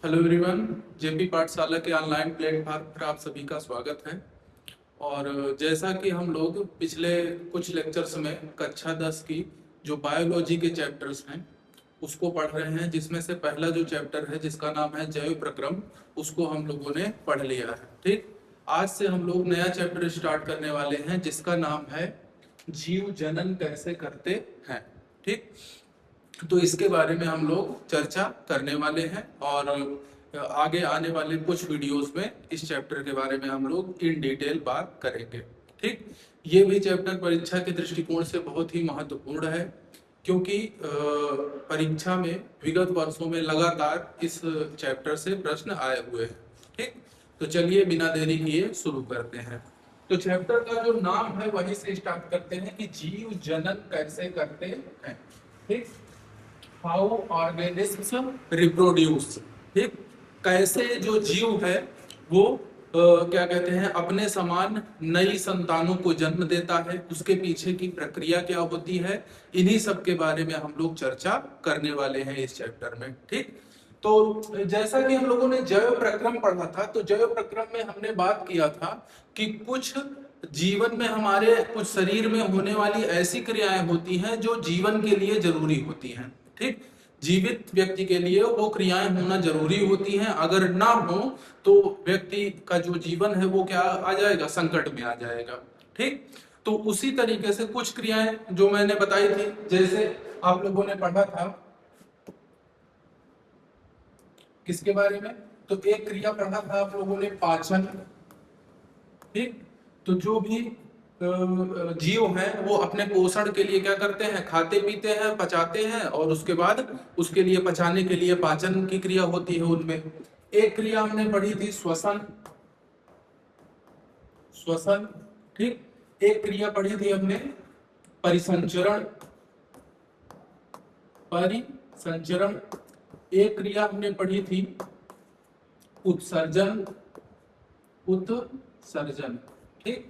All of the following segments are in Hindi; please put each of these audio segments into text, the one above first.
हेलो एवरीवन, जेपी पाठशाला के ऑनलाइन प्लेटफॉर्म पर आप सभी का स्वागत है। और जैसा कि हम लोग पिछले कुछ लेक्चर्स में कक्षा 10 की जो बायोलॉजी के चैप्टर्स हैं उसको पढ़ रहे हैं, जिसमें से पहला जो चैप्टर है जिसका नाम है जैव प्रक्रम, उसको हम लोगों ने पढ़ लिया है। ठीक, आज से हम लोग नया चैप्टर स्टार्ट करने वाले हैं जिसका नाम है जीव जनन कैसे करते हैं। ठीक, तो इसके बारे में हम लोग चर्चा करने वाले हैं और आगे आने वाले कुछ वीडियोस में इस चैप्टर के बारे में हम लोग इन डिटेल बात करेंगे। ठीक, ये भी चैप्टर परीक्षा के दृष्टिकोण से बहुत ही महत्वपूर्ण है, क्योंकि परीक्षा में विगत वर्षों में लगातार इस चैप्टर से प्रश्न आए हुए हैं। ठीक, तो चलिए बिना देरी किए शुरू करते हैं। तो चैप्टर का जो नाम है वहीं से स्टार्ट करते हैं कि जीव जनन कैसे करते हैं। ठीक, हाउ ऑर्गेनिज्म्स रिप्रोड्यूस। ठीक, कैसे जो जीव है वो क्या कहते हैं अपने समान नई संतानों को जन्म देता है, उसके पीछे की प्रक्रिया क्या होती है, इन्हीं सब के बारे में हम लोग चर्चा करने वाले हैं इस चैप्टर में। ठीक, तो जैसा कि हम लोगों ने जैव प्रक्रम पढ़ा था, तो जैव प्रक्रम में हमने बात किया था कि कुछ जीवन में हमारे कुछ शरीर में होने वाली ऐसी क्रियाएं होती हैं जो जीवन के लिए जरूरी होती हैं। ठीक, जीवित व्यक्ति के लिए वो क्रियाएं होना जरूरी होती हैं, अगर ना हो तो व्यक्ति का जो जीवन है वो क्या आ जाएगा, संकट में आ जाएगा। ठीक, तो उसी तरीके से कुछ क्रियाएं जो मैंने बताई थी, जैसे आप लोगों ने पढ़ा था किसके बारे में, तो एक क्रिया पढ़ा था आप लोगों ने, पाचन। ठीक, तो जो भी जीव हैं वो अपने पोषण के लिए क्या करते हैं, खाते पीते हैं, पचाते हैं, और उसके बाद उसके लिए पचाने के लिए पाचन की क्रिया होती है उनमें। एक क्रिया हमने पढ़ी थी श्वसन, श्वसन। ठीक, एक क्रिया पढ़ी थी हमने परिसंचरण, परिसंचरण। एक क्रिया हमने पढ़ी थी उत्सर्जन, उत्सर्जन। ठीक,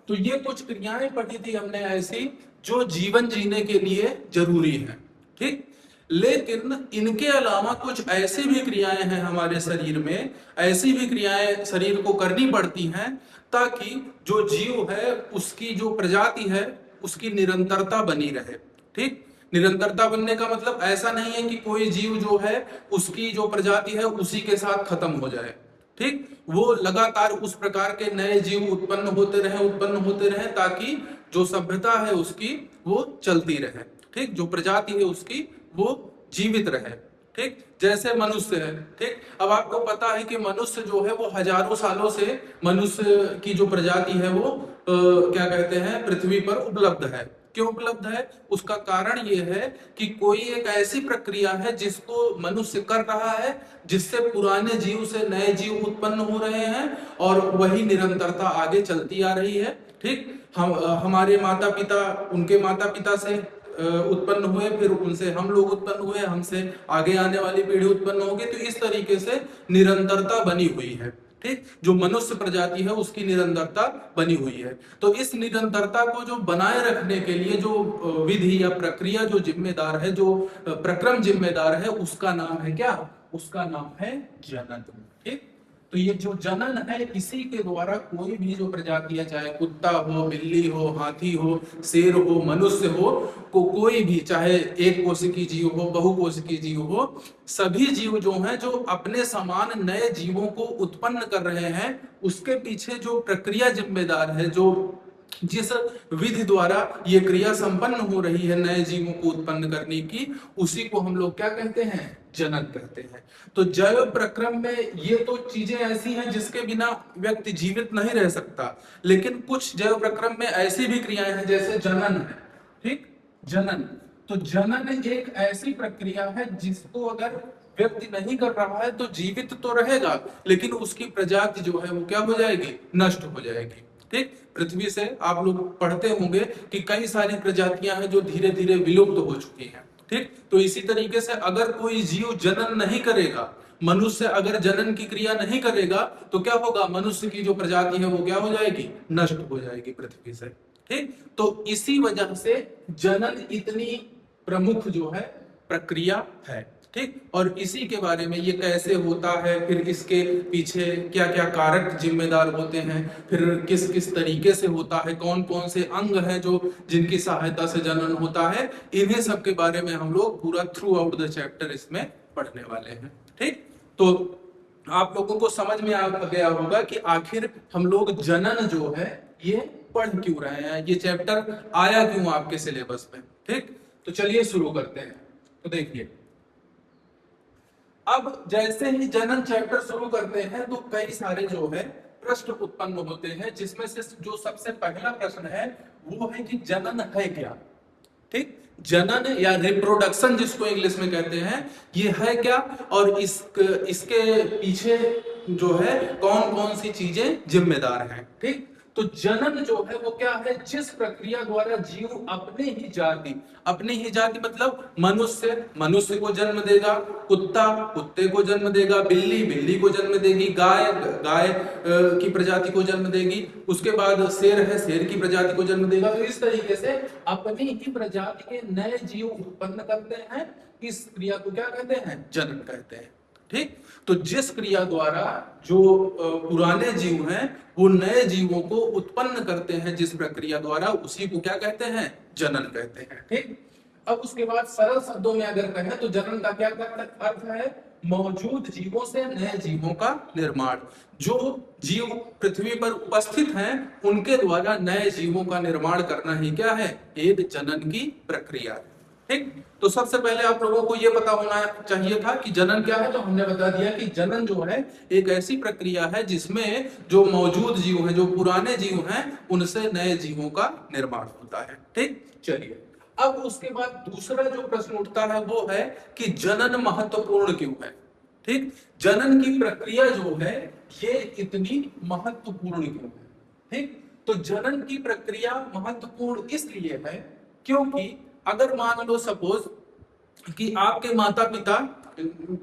तो ये कुछ क्रियाएं पढ़ी थी हमने ऐसी जो जीवन जीने के लिए जरूरी है। ठीक, लेकिन इनके अलावा कुछ ऐसी भी क्रियाएं हैं हमारे शरीर में, ऐसी भी क्रियाएं शरीर को करनी पड़ती हैं ताकि जो जीव है उसकी जो प्रजाति है उसकी निरंतरता बनी रहे। ठीक, निरंतरता बनने का मतलब ऐसा नहीं है कि कोई जीव जो है उसकी जो प्रजाति है उसी के साथ खत्म हो जाए। ठीक, वो लगातार उस प्रकार के नए जीव उत्पन्न होते रहे ताकि जो सभ्यता है उसकी वो चलती रहे। ठीक, जो प्रजाति है उसकी वो जीवित रहे। ठीक, जैसे मनुष्य है। ठीक, अब आपको पता है कि मनुष्य जो है वो हजारों सालों से मनुष्य की जो प्रजाति है वो क्या कहते हैं पृथ्वी पर उपलब्ध है। क्यों उपलब्ध है, उसका कारण ये है कि कोई एक ऐसी प्रक्रिया है जिसको मनुष्य कर रहा है, जिससे पुराने जीव से नए जीव उत्पन्न हो रहे हैं और वही निरंतरता आगे चलती आ रही है। ठीक, हम हमारे माता पिता उनके माता पिता से उत्पन्न हुए, फिर उनसे हम लोग उत्पन्न हुए, हमसे आगे आने वाली पीढ़ी उत्पन्न होगी, तो इस तरीके से निरंतरता बनी हुई है। ठीक, जो मनुष्य प्रजाति है उसकी निरंतरता बनी हुई है। तो इस निरंतरता को जो बनाए रखने के लिए जो विधि या प्रक्रिया जो जिम्मेदार है, जो प्रक्रम जिम्मेदार है, उसका नाम है क्या, उसका नाम है जनन। ठीक, तो ये जो जनन है इसी के द्वारा कोई भी जो प्रजाति है, चाहे कुत्ता हो, बिल्ली हो, हाथी हो, शेर हो, मनुष्य हो, कोई भी, चाहे एक कोशिकी जीव हो, बहुकोशिकी जीव हो, सभी जीव जो हैं जो अपने समान नए जीवों को उत्पन्न कर रहे हैं, उसके पीछे जो प्रक्रिया जिम्मेदार है, जो जिस विधि द्वारा ये क्रिया संपन्न हो रही है नए जीवों को उत्पन्न करने की, उसी को हम लोग क्या कहते हैं, जनन कहते हैं। तो जैव प्रक्रम में ये तो चीजें ऐसी हैं जिसके बिना व्यक्ति जीवित नहीं रह सकता, लेकिन कुछ जैव प्रक्रम में ऐसी भी क्रियाएं हैं जैसे जनन है। ठीक, जनन, तो जनन एक ऐसी प्रक्रिया है जिसको अगर व्यक्ति नहीं कर रहा है तो जीवित तो रहेगा, लेकिन उसकी प्रजाति जो है वो क्या हो जाएगी, नष्ट हो जाएगी। ठीक, पृथ्वी से आप लोग पढ़ते होंगे कि कई सारी प्रजातियां हैं जो धीरे धीरे विलुप्त हो चुकी हैं। ठीक, तो इसी तरीके से अगर कोई जीव जनन नहीं करेगा, मनुष्य अगर जनन की क्रिया नहीं करेगा, तो क्या होगा, मनुष्य की जो प्रजाति है वो क्या हो जाएगी, नष्ट हो जाएगी पृथ्वी से। ठीक, तो इसी वजह से जनन इतनी प्रमुख जो है प्रक्रिया है। ठीक। और इसी के बारे में, ये कैसे होता है, फिर इसके पीछे क्या क्या कारक जिम्मेदार होते हैं, फिर किस किस तरीके से होता है, कौन कौन से अंग हैं जो जिनकी सहायता से जनन होता है, इन्हीं सब के बारे में हम लोग पूरा थ्रू आउट द चैप्टर इसमें पढ़ने वाले हैं। ठीक। तो आप लोगों को समझ में आ गया होगा कि आखिर हम लोग जनन जो है ये पढ़ क्यों रहे हैं, ये चैप्टर आया क्यों आपके सिलेबस में। ठीक। तो चलिए शुरू करते हैं। तो देखिए, अब जैसे ही जनन चैप्टर शुरू करते हैं तो कई सारे जो है प्रश्न उत्पन्न होते हैं, जिसमें से जो सबसे पहला प्रश्न है वो है कि जनन है क्या। ठीक। जनन या रिप्रोडक्शन जिसको इंग्लिश में कहते हैं, ये है क्या, और इसके पीछे जो है कौन कौन सी चीजें जिम्मेदार हैं। ठीक। तो जनन जो है वो क्या है, जिस प्रक्रिया द्वारा जीव अपनी ही जाति मतलब मनुष्य को जन्म देगा, कुत्ता कुत्ते को जन्म देगा, बिल्ली को जन्म देगी, गाय की प्रजाति को जन्म देगी, उसके बाद शेर है, शेर की प्रजाति को जन्म देगा। तो इस तरीके से अपनी ही प्रजाति के नए जीव उत्पन्न करते हैं। इस क्रिया को क्या कहते हैं, जनन कहते हैं। ठीक। तो जिस क्रिया द्वारा जो पुराने जीव हैं वो नए जीवों को उत्पन्न करते हैं, जिस प्रक्रिया द्वारा, उसी को क्या कहते हैं, जनन कहते हैं। ठीक। अब उसके बाद सरल शब्दों में अगर कहें तो जनन का क्या अर्थ है, मौजूद जीवों से नए जीवों का निर्माण। जो जीव पृथ्वी पर उपस्थित हैं उनके द्वारा नए जीवों का निर्माण करना ही क्या है, एक जनन की प्रक्रिया है। ठीक। तो सबसे पहले आप लोगों को यह पता होना चाहिए था कि जनन क्या है। तो हमने बता दिया कि जनन जो है एक ऐसी प्रक्रिया है जिसमें जो मौजूद जीव हैं, जो पुराने जीव हैं, उनसे नए जीवों का निर्माण होता है। ठीक। चलिए, अब उसके बाद दूसरा जो प्रश्न उठता है वो है कि जनन महत्वपूर्ण क्यों है। ठीक। जनन की प्रक्रिया जो है ये इतनी महत्वपूर्ण क्यों है। ठीक। तो जनन की प्रक्रिया महत्वपूर्ण इसलिए है क्योंकि अगर मान लो सपोज कि आपके माता पिता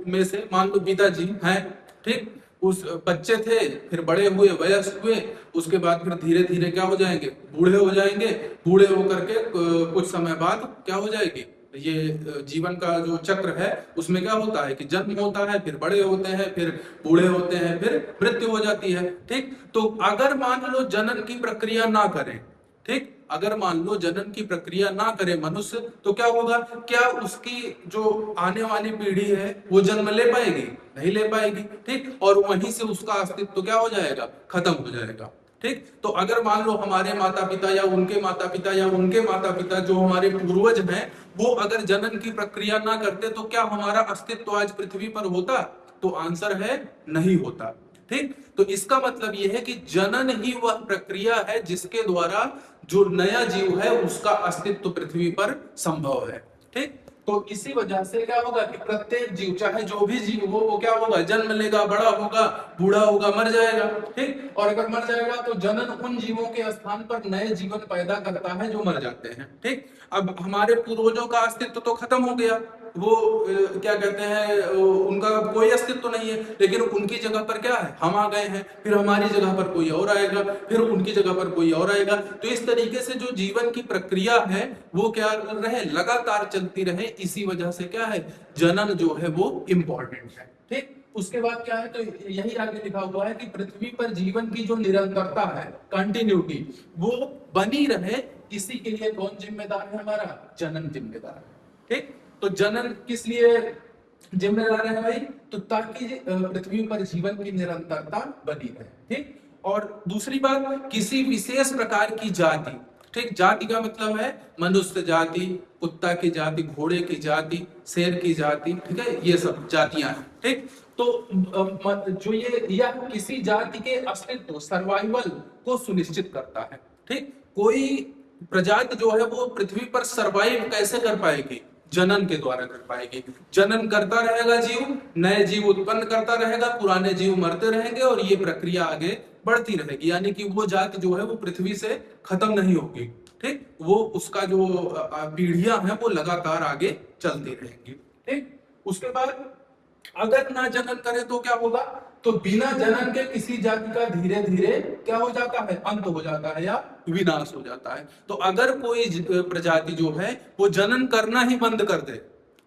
में से मान लो पिताजी हैं, ठीक, उस बच्चे थे, फिर बड़े हुए, वयस्क हुए, उसके बाद फिर धीरे धीरे क्या हो जाएंगे, बूढ़े हो जाएंगे। बूढ़े होकर के कुछ समय बाद क्या हो जाएगी, ये जीवन का जो चक्र है उसमें क्या होता है कि जन्म होता है, फिर बड़े होते हैं, फिर बूढ़े होते हैं, फिर मृत्यु हो जाती है। ठीक। तो अगर मान लो जनन की प्रक्रिया ना करें, ठीक, अगर मान लो जनन की प्रक्रिया ना करे मनुष्य, तो क्या होगा, क्या उसकी जो आने वाली पीढ़ी है वो जन्म ले पाएगी, नहीं ले पाएगी। ठीक। और वहीं से उसका अस्तित्व तो क्या हो जाएगा, खत्म हो जाएगा। ठीक। तो अगर मान लो हमारे माता पिता या उनके माता पिता या उनके माता पिता जो हमारे पूर्वज हैं वो अगर जनन की प्रक्रिया ना करते तो क्या हमारा अस्तित्व आज पृथ्वी पर होता, तो आंसर है नहीं होता। ठीक। तो इसका मतलब यह है कि जनन ही वह प्रक्रिया है जिसके द्वारा जो नया जीव है उसका अस्तित्व पृथ्वी पर संभव है। ठीक। तो इसी वजह से क्या होगा कि प्रत्येक जीव, चाहे जो भी जीव हो, वो क्या होगा, जन्म लेगा, बड़ा होगा, बूढ़ा होगा, मर जाएगा। ठीक। और अगर मर जाएगा तो जनन उन जीवों के स्थान पर नए जीवन पैदा करता है जो मर जाते हैं। ठीक। अब हमारे पूर्वजों का अस्तित्व तो खत्म हो गया, वो क्या कहते हैं, उनका कोई अस्तित्व नहीं है, लेकिन उनकी जगह पर क्या है, हम आ गए हैं, फिर हमारी जगह पर कोई और आएगा, फिर उनकी जगह पर कोई और आएगा। तो इस तरीके से जो जीवन की प्रक्रिया है वो क्या रहे, लगातार चलती रहे। इसी वजह से क्या है, जनन जो है वो इंपॉर्टेंट है। ठीक। उसके बाद क्या है, तो यही आगे लिखा हुआ है कि पृथ्वी पर जीवन की जो निरंतरता है, कंटिन्यूटी, वो बनी रहे, इसी के लिए कौन जिम्मेदार है, हमारा जनन जिम्मेदार है। ठीक। तो जनन किस लिए जिम्मेदार है भाई, तो ताकि पृथ्वी पर जीवन की निरंतरता बनी रहे। ठीक। और दूसरी बात, किसी विशेष प्रकार की जाति, ठीक, जाति का मतलब है मनुष्य जाति, कुत्ता की जाति, घोड़े की जाति, शेर की जाति, ठीक है, ये सब जातियां हैं। ठीक। तो जो ये या किसी जाति के अस्तित्व, सर्वाइवल को सुनिश्चित करता है। ठीक। कोई प्रजाति जो है वो पृथ्वी पर सर्वाइव कैसे कर पाएगी, जनन के द्वारा कर पाएगी। जनन करता रहेगा जीव, नए जीव उत्पन्न करता रहेगा, पुराने जीव मरते रहेंगे और ये प्रक्रिया आगे बढ़ती रहेगी, यानी कि वो जाति जो है वो पृथ्वी से खत्म नहीं होगी। ठीक। वो उसका जो पीढ़ियां हैं वो लगातार आगे चलती रहेंगी। ठीक। उसके बाद अगर ना जनन करे तो क्या होगा, तो बिना जनन के किसी जाति का धीरे धीरे क्या हो जाता है, अंत हो जाता है या विनाश हो जाता है। तो अगर कोई प्रजाति जो है वो जनन करना ही बंद कर दे,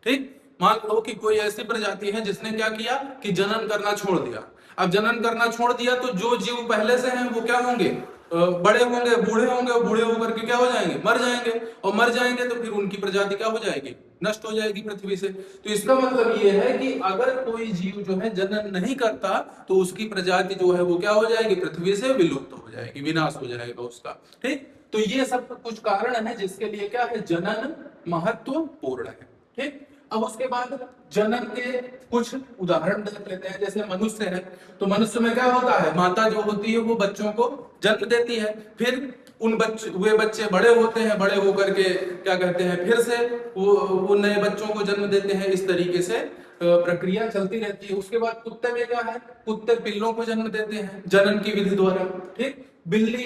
ठीक, मान लो कि कोई ऐसी प्रजाति है जिसने क्या किया कि जनन करना छोड़ दिया। अब जनन करना छोड़ दिया तो जो जीव पहले से हैं वो क्या होंगे, बड़े होंगे, बूढ़े होंगे, और बूढ़े होकर के क्या हो जाएंगे, मर जाएंगे, और मर जाएंगे तो फिर उनकी प्रजाति क्या हो जाएगी, नष्ट हो जाएगी पृथ्वी से। तो इसका मतलब ये है कि अगर कोई जीव जो है जनन नहीं करता तो उसकी प्रजाति जो है वो क्या हो जाएगी, पृथ्वी से विलुप्त हो जाएगी, विनाश हो जाएगा उसका। ठीक, तो ये सब कुछ कारण है जिसके लिए क्या है, जनन महत्वपूर्ण है। ठीक, अब उसके बाद जनन के कुछ उदाहरण देख लेते हैं। जैसे मनुष्य है, तो मनुष्य में क्या होता है, माता जो होती है वो बच्चों को जन्म देती है, फिर उन वे बच्चे बड़े होते हैं, बड़े होकर के क्या कहते हैं, फिर से वो नए बच्चों को जन्म देते हैं। इस तरीके से प्रक्रिया चलती रहती है। उसके बाद कुत्ते में क्या है, कुत्ते पिल्लों को जन्म देते हैं जनन की विधि द्वारा। ठीक, बिल्ली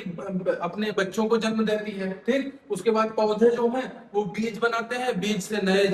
अपने बच्चों को जन्म देती है। ठीक, उसके बाद पौधे जो हैं वो बीज बनाते हैं, बीज से नए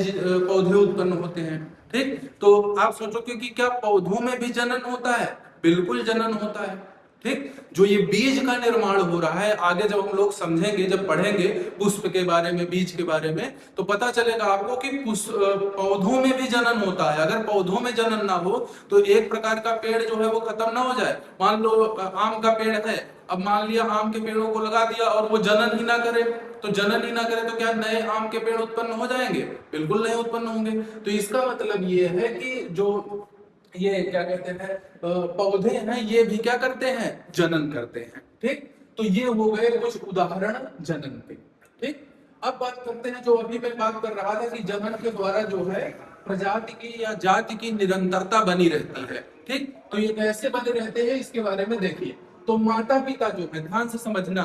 पौधे उत्पन्न होते हैं। ठीक, तो आप सोचोगे कि क्या पौधों में भी जनन होता है, बिल्कुल जनन होता है। ठीक, जो ये बीज का निर्माण हो रहा है, आगे जब हम लोग समझेंगे, जब पढ़ेंगे पुष्प के बारे में, बीज के बारे में, तो पता चलेगा आपको कि पौधों में भी जनन होता है। अगर पौधों में जनन ना हो तो एक प्रकार का पेड़ जो है वो खत्म ना हो जाए। मान लो आम का पेड़ है, अब मान लिया आम के पेड़ों को लगा दिया और वो जनन ही ना करे, तो जनन ही ना करे तो क्या नए आम के पेड़ उत्पन्न हो जाएंगे, बिल्कुल नहीं उत्पन्न होंगे। तो इसका मतलब ये है कि जो ये क्या कहते हैं पौधे हैं, ये भी क्या करते हैं, जनन करते हैं। ठीक, तो ये हो गए कुछ उदाहरण जनन के। ठीक, अब बात करते हैं, जो अभी मैं बात कर रहा था कि जनन के द्वारा जो है प्रजाति की या जाति की निरंतरता बनी रहती है। ठीक, तो ये कैसे बने रहते हैं इसके बारे में देखिए। तो माता पिता जो है, ध्यान से समझना,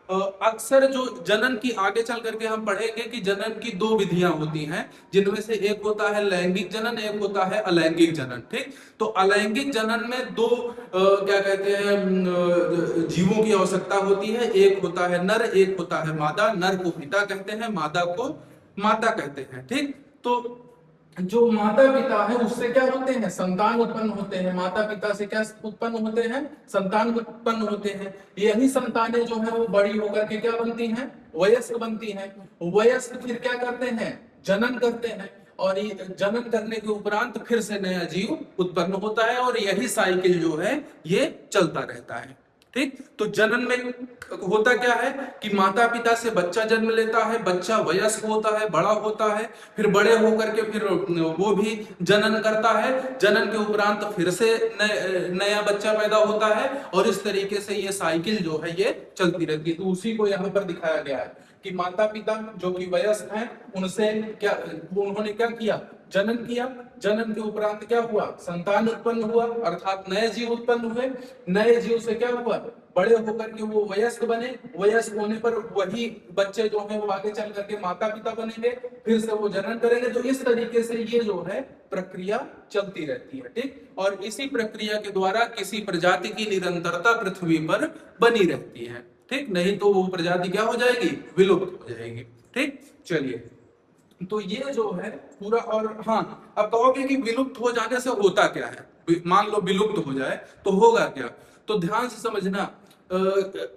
अक्सर जो जनन की आगे चल करके हम पढ़ेंगे कि जनन की दो विधियां होती हैं, जिनमें से एक होता है लैंगिक जनन, एक होता है अलैंगिक जनन। ठीक, तो अलैंगिक जनन में दो क्या कहते हैं जीवों की आवश्यकता होती है, एक होता है नर, एक होता है मादा। नर को पिता कहते हैं, मादा को माता कहते हैं। ठीक, तो जो माता पिता है उससे क्या होते हैं, संतान उत्पन्न होते हैं। माता पिता से क्या उत्पन्न होते हैं, संतान उत्पन्न होते हैं। यही संतानें जो है वो बड़ी होकर के क्या बनती हैं, वयस्क बनती हैं। वयस्क फिर क्या करते हैं, जनन करते हैं, और ये जनन करने के उपरांत फिर से नया जीव उत्पन्न होता है, और यही साइकिल जो है ये चलता रहता है। ठीक, तो जनन में होता क्या है कि माता पिता से बच्चा जन्म लेता है, बच्चा वयस्क होता है, बड़ा होता है, फिर बड़े होकर के फिर वो भी जनन करता है। जनन के उपरांत फिर से नया बच्चा पैदा होता है, और इस तरीके से ये साइकिल जो है ये चलती रहती है। तो उसी को यहाँ पर दिखाया गया है कि माता पिता जो कि वयस्क हैं, उनसे क्या, उन्होंने क्या किया, जनन किया। जनन के उपरांत क्या हुआ, संतान उत्पन्न हुआ, अर्थात नए जीव उत्पन्न हुए। नए जीव से क्या हुआ, बड़े होकर के वो वयस्क बने। वयस्क होने पर वही बच्चे जो हैं वो आगे चल करके माता पिता बनेंगे, फिर से वो जनन करेंगे। तो इस तरीके से ये जो है प्रक्रिया चलती रहती है। ठीक, और इसी प्रक्रिया के द्वारा किसी प्रजाति की निरंतरता पृथ्वी पर बनी रहती है। ठीक, नहीं तो वो प्रजाति क्या हो जाएगी, विलुप्त हो जाएगी। ठीक, चलिए, तो ये जो है पूरा। और हाँ, अब कहोगे कि विलुप्त हो जाने से होता क्या है, मान लो विलुप्त हो जाए तो होगा क्या। तो ध्यान से समझना,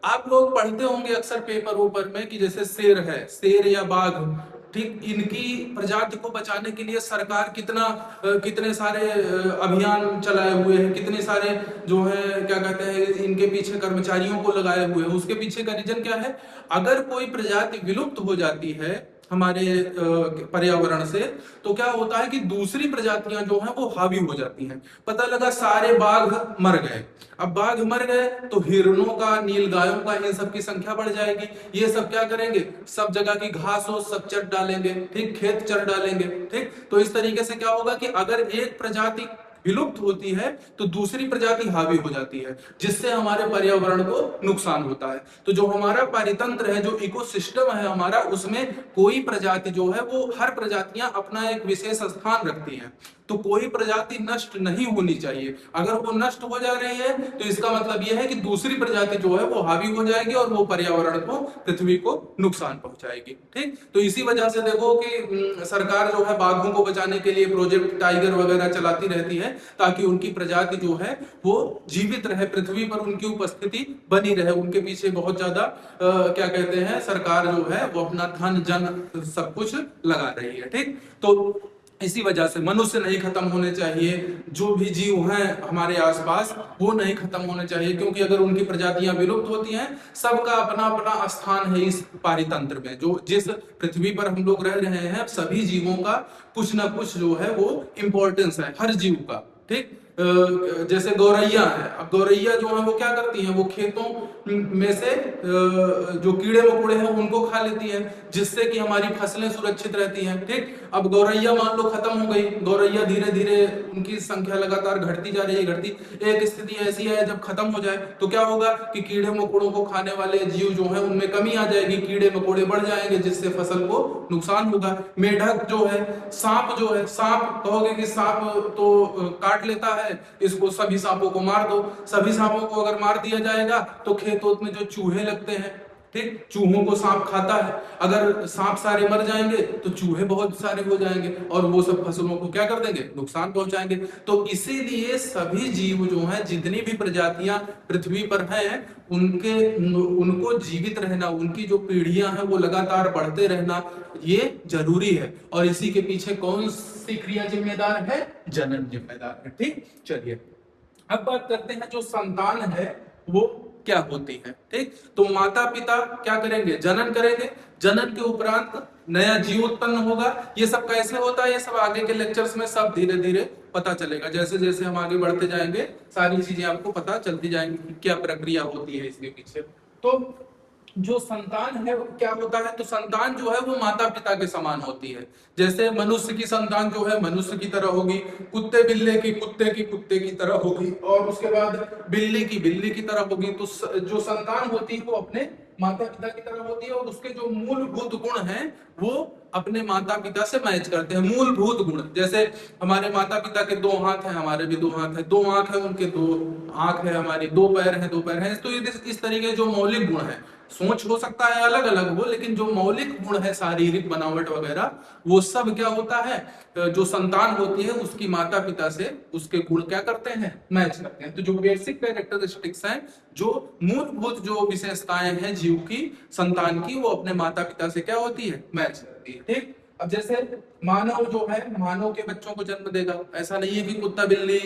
आप लोग पढ़ते होंगे अक्सर पेपर ऊपर में कि जैसे शेर है, शेर या बाघ, ठीक, इनकी प्रजाति को बचाने के लिए सरकार कितने सारे अभियान चलाए हुए हैं, कितने सारे जो है क्या कहते हैं इनके पीछे कर्मचारियों को लगाए हुए हैं। उसके पीछे का रीजन क्या है, अगर कोई प्रजाति विलुप्त हो जाती है हमारे पर्यावरण से, तो क्या होता है कि दूसरी प्रजातियां जो हैं वो हावी हो जाती हैं। पता लगा सारे बाघ मर गए, अब बाघ मर गए तो हिरणों का, नीलगायों का, इन सब की संख्या बढ़ जाएगी। ये सब क्या करेंगे, सब जगह की घास हो सब चट डालेंगे, ठीक, खेत चर डालेंगे। ठीक, तो इस तरीके से क्या होगा कि अगर एक प्रजाति विलुप्त होती है तो दूसरी प्रजाति हावी हो जाती है, जिससे हमारे पर्यावरण को नुकसान होता है। तो जो हमारा पारितंत्र है, जो इकोसिस्टम है हमारा, उसमें कोई प्रजाति जो है वो, हर प्रजातियां अपना एक विशेष स्थान रखती हैं। तो कोई प्रजाति नष्ट नहीं होनी चाहिए। अगर वो नष्ट हो जा रही है तो इसका मतलब यह है कि दूसरी प्रजाति जो है वो हावी हो जाएगी और वो पर्यावरण को, पृथ्वी को नुकसान पहुंचाएगी। ठीक, तो इसी वजह से देखो कि सरकार जो है बाघों को बचाने के लिए प्रोजेक्ट टाइगर वगैरह चलाती रहती है, ताकि उनकी प्रजाति जो है वो जीवित रहे, पृथ्वी पर उनकी उपस्थिति बनी रहे। उनके पीछे बहुत ज्यादा क्या कहते हैं, सरकार जो है वो अपना धन जन सब कुछ लगा रही है। ठीक, तो इसी वजह से मनुष्य नहीं खत्म होने चाहिए, जो भी जीव हैं हमारे आसपास वो नहीं खत्म होने चाहिए, क्योंकि अगर उनकी प्रजातियां विलुप्त होती हैं, सबका अपना अपना स्थान है इस पारितंत्र में। जो जिस पृथ्वी पर हम लोग रह रहे हैं, सभी जीवों का कुछ ना कुछ जो है वो इम्पोर्टेंस है, हर जीव का। ठीक, जैसे गौरैया है, अब गौरैया जो है वो क्या करती है, वो खेतों में से जो कीड़े मकोड़े हैं उनको खा लेती है, जिससे कि हमारी फसलें सुरक्षित रहती हैं। ठीक, अब गौरैया मान लो खत्म हो गई, गौरैया धीरे धीरे उनकी संख्या लगातार घटती जा रही है, घटती, एक स्थिति ऐसी है जब खत्म हो जाए तो क्या होगा कि कीड़े मकोड़ों को खाने वाले जीव जो है उनमें कमी आ जाएगी, कीड़े मकोड़े बढ़ जाएंगे, जिससे फसल को नुकसान होगा। मेढक जो है, सांप जो है, सांप कहोगे कि सांप तो काट लेता है, इसको सभी सांपों को मार दो। सभी सांपों को अगर मार दिया जाएगा तो खेतों में जो चूहे लगते हैं, ठीक, चूहों को सांप खाता है, अगर सांप सारे मर जाएंगे तो चूहे बहुत सारे हो जाएंगे और वो सब फसलों को क्या कर देंगे, नुकसान पहुंचाएंगे। तो इसीलिए सभी जीव जो हैं, जितनी भी प्रजातियां पृथ्वी पर हैं, उनको जीवित रहना, उनकी जो पीढ़ियां हैं वो लगातार बढ़ते रहना ये जरूरी है। और इसी के पीछे कौन सी क्रिया जिम्मेदार है, जनन जिम्मेदार है। ठीक, चलिए अब बात करते हैं जो संतान है वो क्या होती है। ठीक, तो माता पिता क्या करेंगे, जनन करेंगे, जनन के उपरांत नया जीव उत्पन्न होगा। ये सब कैसे होता है, ये सब आगे के लेक्चर्स में सब धीरे धीरे पता चलेगा, जैसे जैसे हम आगे बढ़ते जाएंगे सारी चीजें आपको पता चलती जाएंगी कि क्या प्रक्रिया होती है इसके पीछे। तो जो संतान है वो क्या होता है, तो संतान जो है वो माता पिता के समान होती है। जैसे मनुष्य की संतान जो है मनुष्य की तरह होगी, कुत्ते बिल्ले की कुत्ते की तरह होगी, और उसके बाद बिल्ली की तरह होगी। तो जो संतान होती है वो अपने माता पिता की तरह होती है, और उसके जो मूलभूत गुण हैं वो अपने माता पिता से मैच करते हैं। मूलभूत गुण, जैसे हमारे माता पिता के 2 हाथ हैं, हमारे भी 2 हाथ है, 2 आंख है उनके, 2 आंख है हमारी, 2 पैर है, 2 पैर है। तो इस तरीके जो मौलिक गुण है, सोच हो सकता है अलग अलग हो, लेकिन जो मौलिक गुण है, शारीरिक बनावट वगैरह, वो सब क्या होता है, जो संतान होती है उसकी माता पिता से उसके गुण क्या करते हैं, मैच करते हैं। तो जो बेसिक कैरेक्टरिस्टिक्स हैं, जो मूलभूत जो विशेषताएं हैं जीव की, संतान की, वो अपने माता पिता से क्या होती है, मैच करती है। ठीक, अब जैसे मानव जो है, मानव के बच्चों को जन्म देगा, ऐसा नहीं है कि कुत्ता बिल्ली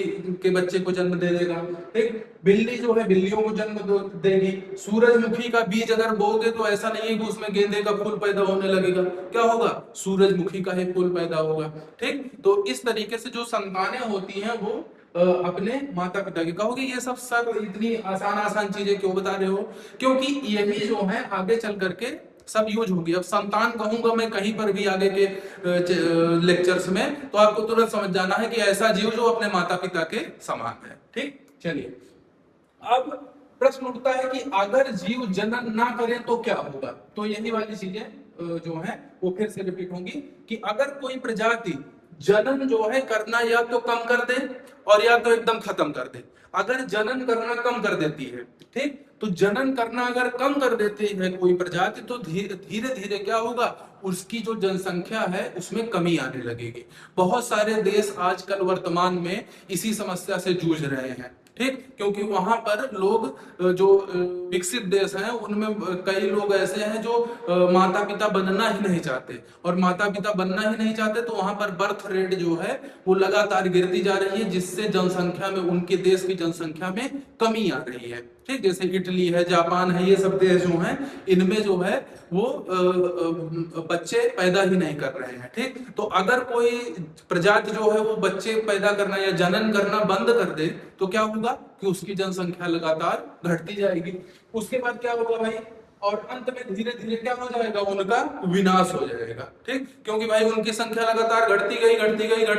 के बच्चे को जन्म दे देगा। ठीक, बिल्ली जो है बिल्लियों को जन्म देगी। सूरजमुखी का बीज अगर बोओगे तो ऐसा नहीं है कि उसमें गेंदे का फूल पैदा होने लगेगा, क्या होगा, सूरजमुखी का ही फूल पैदा होगा। ठीक, तो इस तरीके से जो संतानें होती हैं वो अपने माता पिता की। कहोगे ये सब इतनी आसान चीजें क्यों बता रहे हो, क्योंकि यही जो है आगे चल करके सब यूज होगी। अब संतान कहूंगा मैं कहीं पर भी आगे के लेक्चर्स में, तो आपको तुरंत समझ जाना है कि ऐसा जीव जो अपने माता पिता के समान है। ठीक, चलिए अब प्रश्न उठता है कि अगर जीव जनन ना करे तो क्या होगा। तो यही वाली चीजें जो है वो फिर से रिपीट होंगी कि अगर कोई प्रजाति जनन जो है करना या तो कम कर दे और या तो एकदम खत्म कर दे। अगर जनन करना कम कर देती है, ठीक, तो जनन करना अगर कम कर देती है कोई प्रजाति, तो धीरे धीरे क्या होगा, उसकी जो जनसंख्या है उसमें कमी आने लगेगी। बहुत सारे देश आजकल वर्तमान में इसी समस्या से जूझ रहे हैं। ठीक, क्योंकि वहां पर लोग जो विकसित देश हैं उनमें कई लोग ऐसे हैं जो माता पिता बनना ही नहीं चाहते, और माता पिता बनना ही नहीं चाहते तो वहां पर बर्थ रेट जो है वो लगातार गिरती जा रही है, जिससे जनसंख्या में, उनके देश की जनसंख्या में कमी आ रही है। ठीक, जैसे इटली है, जापान है, ये सब देश जो हैं इनमें जो है वो बच्चे पैदा ही नहीं कर रहे हैं। ठीक, तो अगर कोई प्रजाति जो है वो बच्चे पैदा करना या जनन करना बंद कर दे तो क्या होगा कि उसकी जनसंख्या लगातार घटती जाएगी। उसके बाद क्या होगा भाई, और अंत में धीरे धीरे क्या हो जाएगा, उनका विनाश हो जाएगा। ठीक, क्योंकि भाई उनकी संख्या लगातार घटती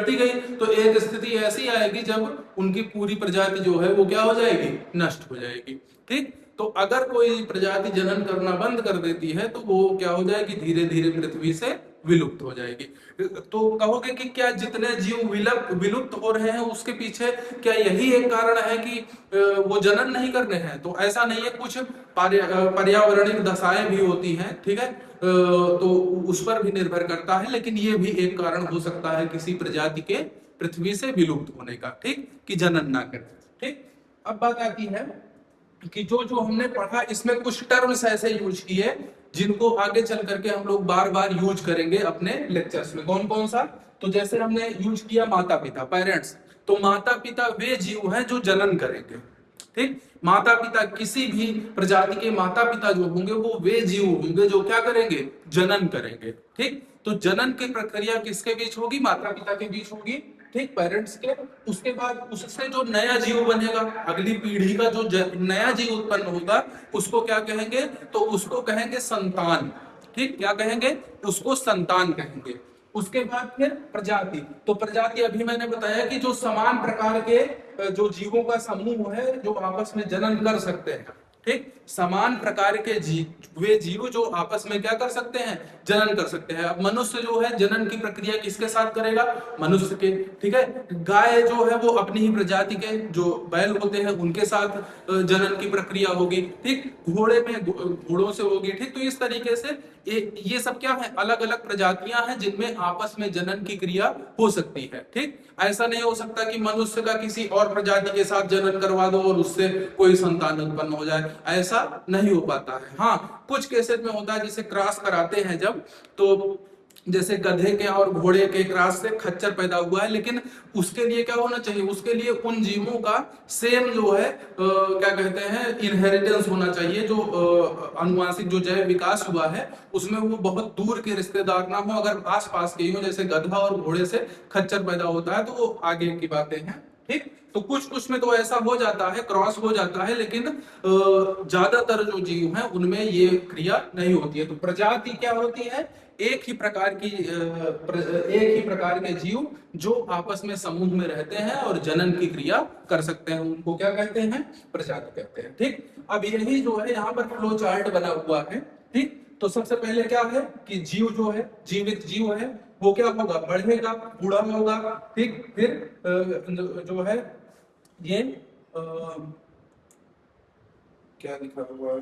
गई तो एक स्थिति ऐसी आएगी जब उनकी पूरी प्रजाति जो है वो क्या हो जाएगी, नष्ट हो जाएगी। ठीक, तो अगर कोई प्रजाति जनन करना बंद कर देती है तो वो क्या हो जाएगी, धीरे धीरे पृथ्वी से विलुप्त हो जाएगी। तो कहोगे कि क्या जितने जीव विलुप्त हो रहे हैं उसके पीछे क्या यही एक कारण है कि वो जनन नहीं कर रहे हैं? तो ऐसा नहीं है, कुछ पर्यावरणिक दशाएं भी होती हैं। ठीक है, तो उस पर भी निर्भर करता है, लेकिन ये भी एक कारण हो सकता है किसी प्रजाति के पृथ्वी से विलुप्त होने का। ठीक, कि जनन ना करे। ठीक, अब बात आती है कि जो हमने पढ़ा इसमें कुछ टर्म्स ऐसे यूज किए जिनको आगे चल करके हम लोग बार बार यूज करेंगे अपने लेक्चर्स में। कौन कौन सा, तो जैसे हमने यूज किया माता पिता, पेरेंट्स, तो माता पिता वे जीव हैं जो जनन करेंगे। ठीक, माता पिता, किसी भी प्रजाति के माता पिता जो होंगे वो वे जीव होंगे जो क्या करेंगे, जनन करेंगे। ठीक, तो जनन की प्रक्रिया किसके बीच होगी, माता पिता के बीच होगी। ठीक, पेरेंट्स के। उसके बाद उससे जो नया जीव बनेगा, अगली पीढ़ी का जो नया जीव उत्पन्न होगा उसको क्या कहेंगे, तो उसको कहेंगे संतान। ठीक, क्या कहेंगे, उसको संतान कहेंगे। उसके बाद फिर प्रजाति, तो प्रजाति अभी मैंने बताया कि जो समान प्रकार के जो जीवों का समूह है जो आपस में जनन कर सकते हैं। ठीक, समान प्रकार के वे जीव जो आपस में क्या कर सकते हैं, जनन कर सकते हैं। अब मनुष्य जो है जनन की प्रक्रिया किसके साथ करेगा, मनुष्य के। ठीक है, गाय जो है वो अपनी ही प्रजाति के जो बैल होते हैं उनके साथ जनन की प्रक्रिया होगी। ठीक, घोड़े में घोड़ों से होगी। ठीक, तो इस तरीके से ये सब क्या है, अलग अलग प्रजातियां हैं जिनमें आपस में जनन की क्रिया हो सकती है। ठीक, ऐसा नहीं हो सकता कि मनुष्य का किसी और प्रजाति के साथ जनन करवा दो और उससे कोई संतान उत्पन्न हो जाए, ऐसा नहीं हो पाता है। हाँ, कुछ केसेस में होता है, जैसे क्रॉस कराते हैं जब, तो जैसे गधे के और घोड़े के क्रॉस से खच्चर पैदा हुआ है, लेकिन उसके लिए क्या होना चाहिए, उसके लिए उन जीवों का सेम जो है क्या कहते हैं, इनहेरिटेंस होना चाहिए। जो अनुवांशिक जो जैव विकास हुआ है उसमें वो बहुत दूर के रिश्तेदार ना हो, अगर आस पास के हो, जैसे गधा और घोड़े से खच्चर पैदा होता है तो वो आगे की बातें हैं। ठीक, तो कुछ में तो ऐसा हो जाता है, क्रॉस हो जाता है, लेकिन ज्यादातर जो जीव हैं उनमें ये क्रिया नहीं होती है। तो प्रजाति क्या होती है, एक ही प्रकार के जीव जो आपस में समूह में रहते हैं और जनन की क्रिया कर सकते हैं, उनको क्या कहते हैं, प्रजाति कहते हैं। ठीक, अब यही जो है यहाँ पर फ्लो चार्ट बना हुआ है। ठीक, तो सबसे पहले क्या है कि जीव जो है, जीवित जीव है, वो क्या होगा, बढ़ेगा, बूढ़ा होगा। ठीक, फिर जो है ये क्या लिखा हुआ है,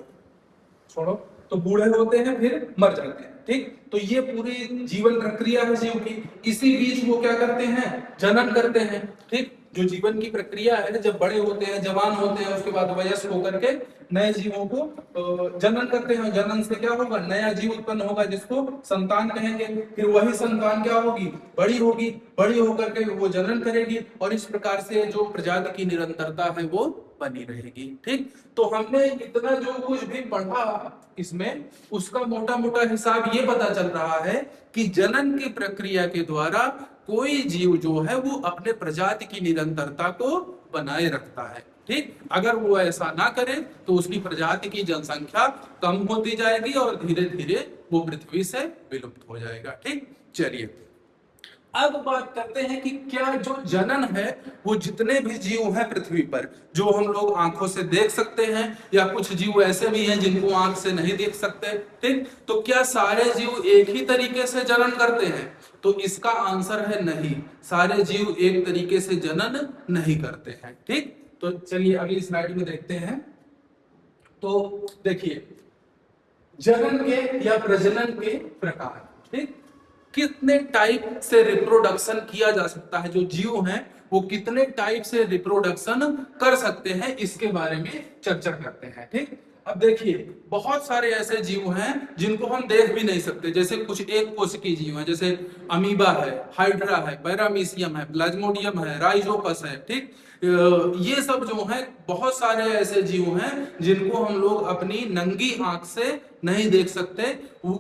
छोड़ो, तो बूढ़े होते हैं फिर मर जाते हैं। ठीक, तो ये पूरी जीवन प्रक्रिया है जीव की। इसी बीच वो क्या करते हैं, जनन करते हैं। ठीक, जो जीवन की प्रक्रिया है, जब बड़े होते हैं, जवान होते हैं, उसके बाद वयस्क होकर के नए जीवों को जनन करते हैं। जनन से क्या होगा, नया जीव उत्पन्न होगा जिसको संतान कहेंगे। फिर वही संतान क्या होगी, बड़ी होगी, बड़ी होकर के वो जनन करेगी, और इस प्रकार से जो प्रजाति की निरंतरता है वो बनी रहेगी। ठीक, तो हमने इतना जो कुछ भी पढ़ा इसमें, उसका मोटा मोटा हिसाब ये पता चल रहा है कि जनन की प्रक्रिया के द्वारा कोई जीव जो है वो अपने प्रजाति की निरंतरता को बनाए रखता है। ठीक, अगर वो ऐसा ना करे तो उसकी प्रजाति की जनसंख्या कम होती जाएगी और धीरे धीरे वो पृथ्वी से विलुप्त हो जाएगा। ठीक, चलिए अब बात करते हैं कि क्या जो जनन है वो जितने भी जीव हैं पृथ्वी पर, जो हम लोग आंखों से देख सकते हैं, या कुछ जीव ऐसे भी हैं जिनको आंख से नहीं देख सकते। ठीक, तो क्या सारे जीव एक ही तरीके से जनन करते हैं, तो इसका आंसर है नहीं, सारे जीव एक तरीके से जनन नहीं करते हैं। ठीक, तो चलिए अगली स्लाइड में देखते हैं। तो देखिए जनन के या प्रजनन के प्रकार। ठीक, कितने टाइप से रिप्रोडक्शन किया जा सकता है, जो जीव हैं वो कितने टाइप से रिप्रोडक्शन कर सकते हैं, इसके बारे में चर्चा करते हैं। ठीक, अब देखिए बहुत सारे ऐसे जीव हैं जिनको हम देख भी नहीं सकते, जैसे कुछ एक कोशिकीय जीव हैं, जैसे अमीबा है, हाइड्रा है, पैरामीशियम है, प्लाज्मोडियम है, राइजोपस है। ठीक, ये सब जो है बहुत सारे ऐसे जीव हैं जिनको हम लोग अपनी नंगी आंख से नहीं देख सकते,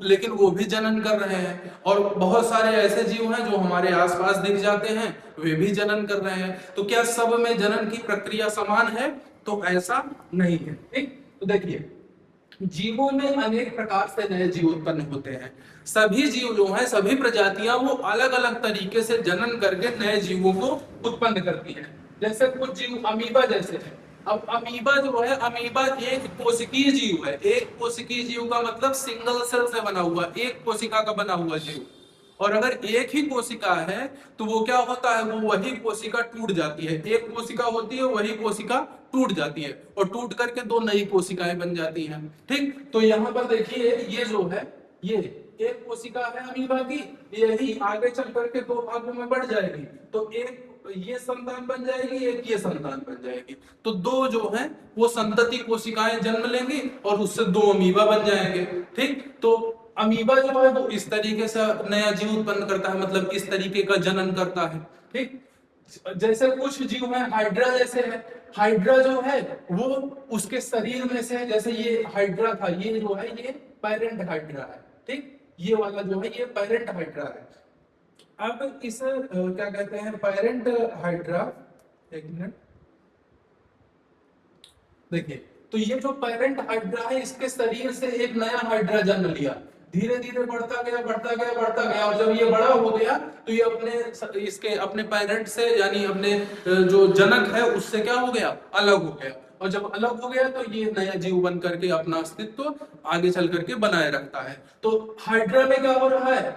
लेकिन वो भी जनन कर रहे हैं। और बहुत सारे ऐसे जीव हैं जो हमारे आसपास दिख जाते हैं, वे भी जनन कर रहे हैं। तो क्या सब में जनन की प्रक्रिया समान है, तो ऐसा नहीं है। ठीक, तो देखिए जीवों में अनेक प्रकार से नए जीव उत्पन्न होते हैं। सभी जीव जो हैं, सभी प्रजातियां वो अलग अलग तरीके से जनन करके नए जीवों को उत्पन्न करती हैं। जैसे कुछ जीव अमीबा जैसे हैं। अब अमीबा जो है, अमीबा एक कोशिकीय जीव है। एक कोशिकीय जीव का मतलब सिंगल सेल से बना हुआ, एक कोशिका का बना हुआ जीव। और अगर एक ही कोशिका है तो वो क्या होता है, वो वही कोशिका टूट जाती है। एक कोशिका होती है, वही कोशिका टूट जाती है और टूट करके दो नई कोशिकाएं बन जाती हैं। ठीक, तो यहाँ पर देखिए ये जो है, ये एक कोशिका है अमीबा की, यही आगे चल करके दो भागों में बढ़ जाएगी। तो एक ये संतान बन जाएगी, एक ये संतान बन जाएगी। तो दो जो है वो संतति कोशिकाएं जन्म लेंगी और उससे दो अमीबा बन जाएंगे। ठीक, तो अमीबा जो है वो इस तरीके से नया जीव उत्पन्न करता है, मतलब इस तरीके का जनन करता है। ठीक, जैसे कुछ जीव है हाइड्रा जैसे है, हाइड्रा जो है वो उसके शरीर में से, जैसे ये हाइड्रा था, ये जो है ये पेरेंट हाइड्रा है। ठीक, ये वाला जो है ये पेरेंट हाइड्रा है। अब इस क्या कहते हैं पेरेंट हाइड्रा, एक मिनट देखिए, तो ये जो पेरेंट हाइड्रा है इसके शरीर से एक नया हाइड्रा जन्म लिया, धीरे धीरे बढ़ता गया बढ़ता गया बढ़ता गया, और जब ये बड़ा हो गया तो ये अपने पेरेंट से यानी अपने जो जनक है उससे क्या हो गया, अलग हो गया। और जब अलग हो गया तो ये नया जीव बन करके अपना अस्तित्व आगे चल करके बनाए रखता है। तो हाइड्रा में क्या हो रहा है,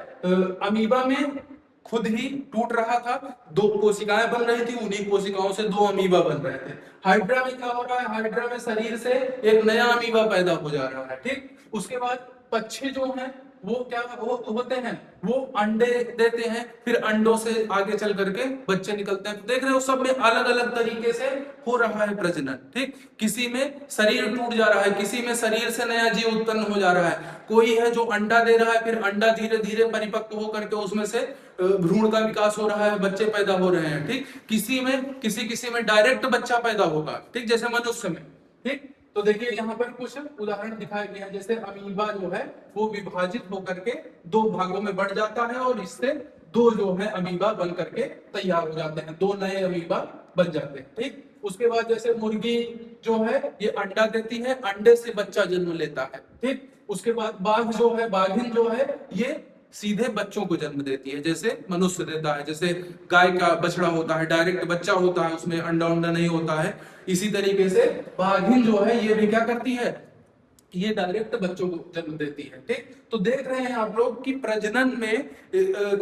अमीबा में खुद ही टूट रहा था, दो कोशिकाएं बन रही थी, उन्हीं कोशिकाओं से दो अमीबा बन रहे थे। हाइड्रा में क्या हो रहा है, हाइड्रा में शरीर से एक नया अमीबा पैदा हो जा रहा है। ठीक, उसके बाद पक्षी जो हैं वो क्या होते हैं, वो अंडे देते हैं, फिर अंडों से आगे चल करके बच्चे निकलते हैं। तो देख रहे हो सब में अलग अलग तरीके से हो रहा है प्रजनन। ठीक, किसी में शरीर टूट जा रहा है, किसी में शरीर से नया जीव उत्पन्न हो जा रहा है, कोई है जो अंडा दे रहा है, फिर अंडा धीरे धीरे परिपक्व होकर के उसमें से भ्रूण का विकास हो रहा है, बच्चे पैदा हो रहे हैं। ठीक, किसी में डायरेक्ट बच्चा पैदा होगा, ठीक, जैसे मनुष्य में। ठीक, तो देखिए यहाँ पर कुछ उदाहरण दिखाया गया है, जैसे अमीबा जो है वो विभाजित होकर के दो भागों में बढ़ जाता है और इससे दो जो है अमीबा बन करके तैयार हो जाते हैं, दो नए अमीबा बन जाते हैं। ठीक, उसके बाद जैसे मुर्गी जो है ये अंडा देती है, अंडे से बच्चा जन्म लेता है। ठीक, उसके बाद बाघ जो है, बाघिन जो है ये सीधे बच्चों को जन्म देती है, जैसे मनुष्य देता है। जैसे गाय का बछड़ा होता है, डायरेक्ट बच्चा होता है, उसमें अंडा उंडा नहीं होता है। इसी तरीके से बाघिन जो है ये भी क्या करती है, ये डायरेक्ट बच्चों को जन्म देती है। ठीक, तो देख रहे हैं आप लोग कि प्रजनन में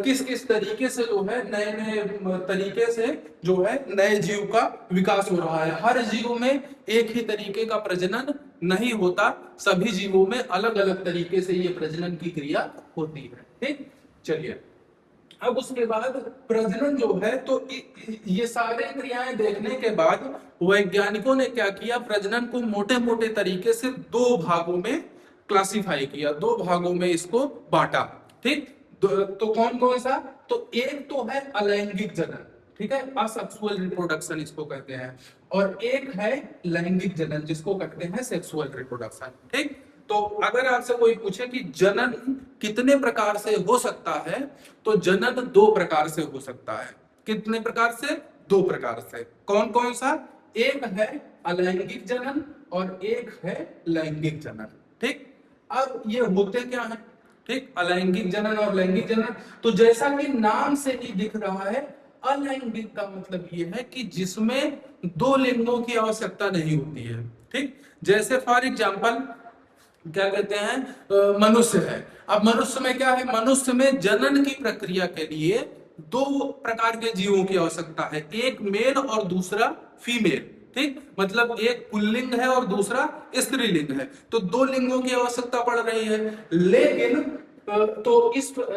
किस किस तरीके से जो है नए नए तरीके से जो है नए जीव का विकास हो रहा है। हर जीव में एक ही तरीके का प्रजनन नहीं होता, सभी जीवों में अलग अलग तरीके से ये प्रजनन की क्रिया होती है। ठीक, चलिए अब उसके बाद प्रजनन जो है, तो ये सारे क्रियाएं देखने के बाद वैज्ञानिकों ने क्या किया, प्रजनन को मोटे मोटे तरीके से दो भागों में क्लासिफाई किया, दो भागों में इसको बांटा। ठीक, तो कौन कौन सा, तो एक तो है अलैंगिक जनन, ठीक है, असेक्सुअल रिप्रोडक्शन इसको कहते हैं, और एक है लैंगिक जनन जिसको कहते हैं सेक्सुअल रिप्रोडक्शन। ठीक, तो अगर आपसे कोई पूछे कि जनन कितने प्रकार से हो सकता है, तो जनन दो प्रकार से हो सकता है। कितने प्रकार से, दो प्रकार से। कौन कौन सा, एक है अलैंगिक जनन और एक है लैंगिक जनन। ठीक, अब ये होते क्या है, ठीक, अलैंगिक जनन और लैंगिक जनन, तो जैसा कि नाम से ही दिख रहा है, अलैंगिक का मतलब ये है कि जिसमें दो लिंगों की आवश्यकता नहीं होती है। ठीक, जैसे फॉर एग्जाम्पल क्या कहते हैं, मनुष्य है। अब मनुष्य में क्या है, मनुष्य में जनन की प्रक्रिया के लिए दो प्रकार के जीवों की आवश्यकता है, एक मेल और दूसरा फीमेल। ठीक, मतलब एक पुल्लिंग है और दूसरा स्त्रीलिंग है, तो दो लिंगों की आवश्यकता पड़ रही है।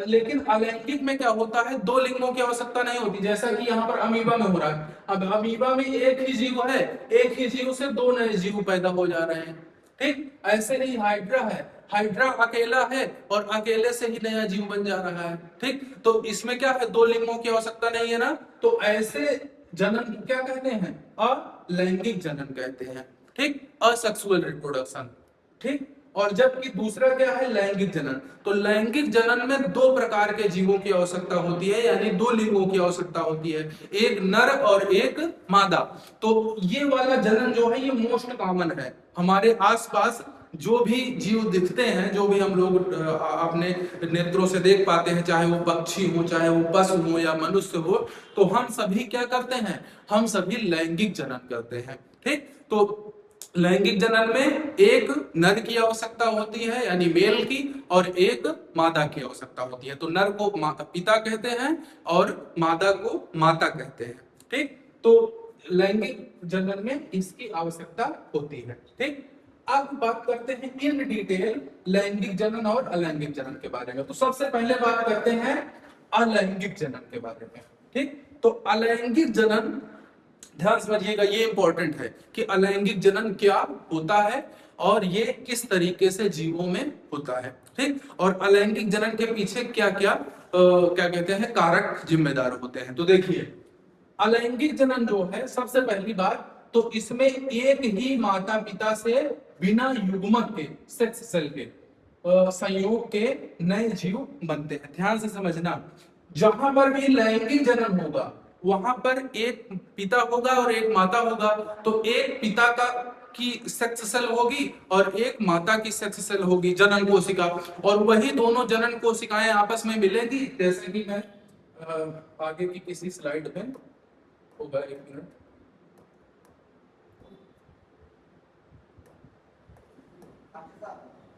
लेकिन अलैंगिक में क्या होता है, दो लिंगों की आवश्यकता नहीं होती, जैसा कि यहाँ पर अमीबा में हो रहा है। अब अमीबा में एक ही जीव है, एक ही जीव से दो नए जीव पैदा हो जा रहे हैं। ठीक, ऐसे नहीं हाइड्रा है, हाइड्रा अकेला है और अकेले से ही नया जीव बन जा रहा है। ठीक, तो इसमें क्या है, दो लिंगों की आवश्यकता नहीं है ना, तो ऐसे जनन क्या कहते हैं, अलैंगिक जनन कहते हैं। ठीक, असेक्सुअल रिप्रोडक्शन। ठीक, और जबकि दूसरा क्या है, लैंगिक जनन। तो लैंगिक जनन में दो प्रकार के जीवों की आवश्यकता होती है, यानी दो लिंगों की आवश्यकता होती है, एक नर और एक मादा। तो ये वाला जनन जो है ये मोस्ट कॉमन है हमारे आसपास, जो भी जीव दिखते हैं, जो भी हम लोग अपने नेत्रों से देख पाते हैं, चाहे वो पक्षी हो, चाहे वो पशु हो या मनुष्य हो, तो हम सभी क्या करते हैं, हम सभी लैंगिक जनन करते हैं। ठीक, तो लैंगिक जनन में एक नर की आवश्यकता होती है यानी मेल की, और एक मादा की आवश्यकता होती है। तो नर को पिता कहते हैं और मादा को माता कहते हैं। ठीक, तो लैंगिक जनन में इसकी आवश्यकता होती है। ठीक, अब बात करते हैं इन डिटेल लैंगिक जनन और अलैंगिक जनन के बारे में। तो सबसे पहले बात करते हैं अलैंगिक जनन के बारे में। ठीक, तो अलैंगिक जनन ध्यान समझिएगा, ये इंपॉर्टेंट है कि अलैंगिक जनन क्या होता है और ये किस तरीके से जीवों में होता है, ठीक। और अलैंगिक जनन के पीछे क्या क्या क्या कहते हैं कारक जिम्मेदार होते हैं। तो देखिए, अलैंगिक जनन जो है, सबसे पहली बात तो इसमें एक ही माता पिता से बिना युग्मक के, सेक्स सेल के संयोग के नए जीव बनते हैं। ध्यान से समझना, जहां पर भी लैंगिक जनन होगा वहां पर एक पिता होगा और एक माता होगा। तो एक पिता का की सेक्स सेल होगी और एक माता की सेक्स सेल होगी, जनन कोशिका, और वही दोनों जनन कोशिकाएं आपस में मिलेंगी। जैसे कि मैं आगे की किसी स्लाइड में होगा, एक मिनट,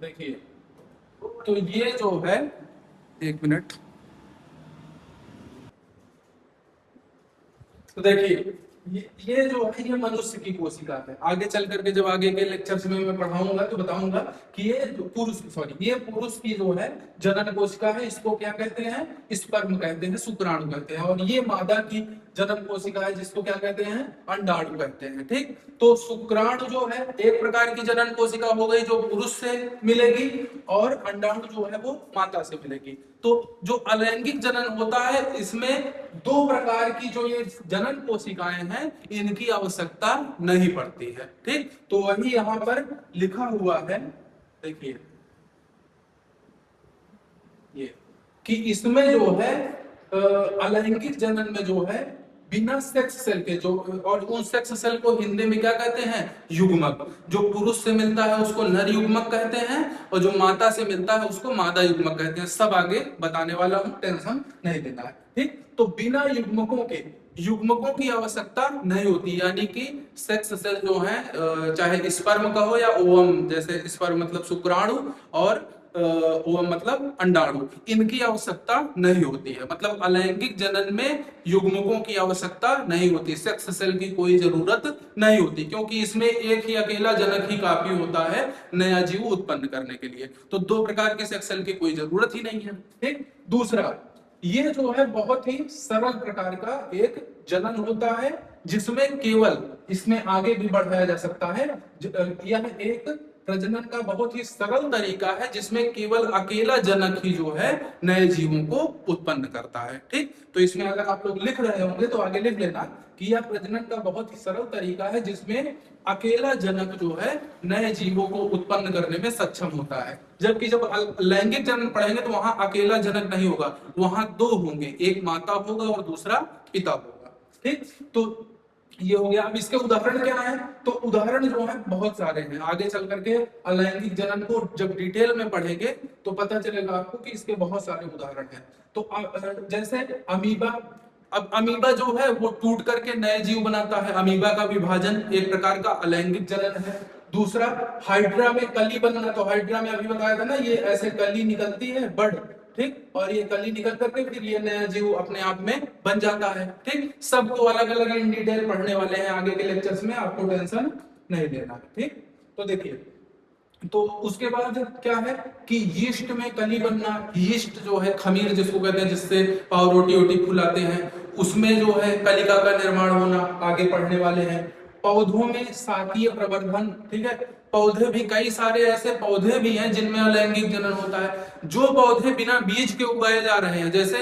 देखिए, तो ये जो है, एक मिनट, तो देखिए ये जो है ये मनुष्य की कोशिका है। आगे चल करके जब आगे के लेक्चर्स में मैं पढ़ाऊंगा तो बताऊंगा कि ये ये पुरुष की जो है जनन कोशिका है, इसको क्या कहते हैं, स्पर्म कहते हैं, शुक्राणु कहते हैं। और ये मादा की जनन कोशिका है जिसको क्या कहते हैं, अंडाणु कहते हैं, ठीक। तो शुक्राणु जो है एक प्रकार की जनन कोशिका हो गई जो पुरुष से मिलेगी, और अंडाणु जो है वो माता से मिलेगी। तो जो अलैंगिक जनन होता है इसमें दो प्रकार की जो ये जनन कोशिकाएं हैं इनकी आवश्यकता नहीं पड़ती है, ठीक। तो वही यहां पर लिखा हुआ है, देखिए ये, कि इसमें जो है अलैंगिक जनन में जो है बिना सेक्स सेल के, जो और उन सेक्स सेल को हिंदी में क्या कहते हैं, युग्मक। जो पुरुष से मिलता है उसको नर युग्मक कहते हैं, और जो माता से मिलता है उसको मादा युग्मक कहते हैं। सब आगे बताने वाला हूं, टेंशन नहीं देना है, ठीक। तो बिना युग्मकों की आवश्यकता नहीं होती, यानी कि सेक्स सेल जो है, चाहे स्पर्म का हो या ओवम, जैसे स्पर्म मतलब शुक्राणु और ओवम मतलब अंडाणु, इनकी आवश्यकता नहीं होती है। मतलब अलैंगिक जनन में युग्मकों की आवश्यकता नहीं होती, सेक्स सेल की कोई जरूरत नहीं होती, क्योंकि इसमें एक ही अकेला जनक ही काफी होता है नया जीव उत्पन्न करने के लिए। तो दो प्रकार के सेक्स सेल की कोई जरूरत ही नहीं है, ठीक। दूसरा, ये जो है बहुत ही सरल प्रकार का एक जनन होता है जिसमें केवल, इसमें आगे भी बढ़ाया जा सकता है, यह एक प्रजनन का बहुत ही सरल तरीका है जिसमें केवल अकेला जनक ही जो है नए जीवों को उत्पन्न करता है, ठीक। तो इसमें अगर आप लोग लिख रहे होंगे तो आगे लिख लेना कि यह प्रजनन का बहुत ही सरल तरीका है जिसमें अकेला जनक जो है नए जीवों को उत्पन्न करने में सक्षम होता है। जबकि जब लैंगिक जनन पढ़ेंगे तो वहां अकेला जनक नहीं होगा, वहां दो होंगे, एक माता होगा और दूसरा पिता होगा, ठीक। तो ये हो गया। अब इसके उदाहरण क्या है, तो उदाहरण जो है बहुत सारे हैं। आगे चल करके अलैंगिक जनन को जब डिटेल में पढ़ेंगे तो पता चलेगा आपको कि इसके बहुत सारे उदाहरण हैं। तो जैसे अमीबा, अब अमीबा जो है वो टूट करके नए जीव बनाता है, अमीबा का विभाजन एक प्रकार का अलैंगिक जनन है। दूसरा, हाइड्रा में कली बनना, तो हाइड्रा में अभी बताया था ना, ये ऐसे कली निकलती है बड, ठीक, और ये कली निकल करके फिर ये नया जीव अपने आप में बन जाता है, ठीक। सबको अलग अलग इन डिटेल पढ़ने वाले हैं आगे के लेक्चर्स में, आपको टेंशन नहीं लेना है, ठीक। तो देखिए, तो उसके बाद क्या है कि यीस्ट में कली बनना, यीस्ट जो है खमीर जिसको कहते हैं, जिससे पाव रोटी वोटी फुलाते हैं, उसमें जो है कलिका का निर्माण होना आगे पढ़ने वाले हैं। पौधों में शाकीय प्रवर्धन, ठीक है, पौधे भी कई सारे ऐसे पौधे भी हैं जिनमें अलैंगिक जनन होता है। जो पौधे बिना बीज के उगाए जा रहे हैं, जैसे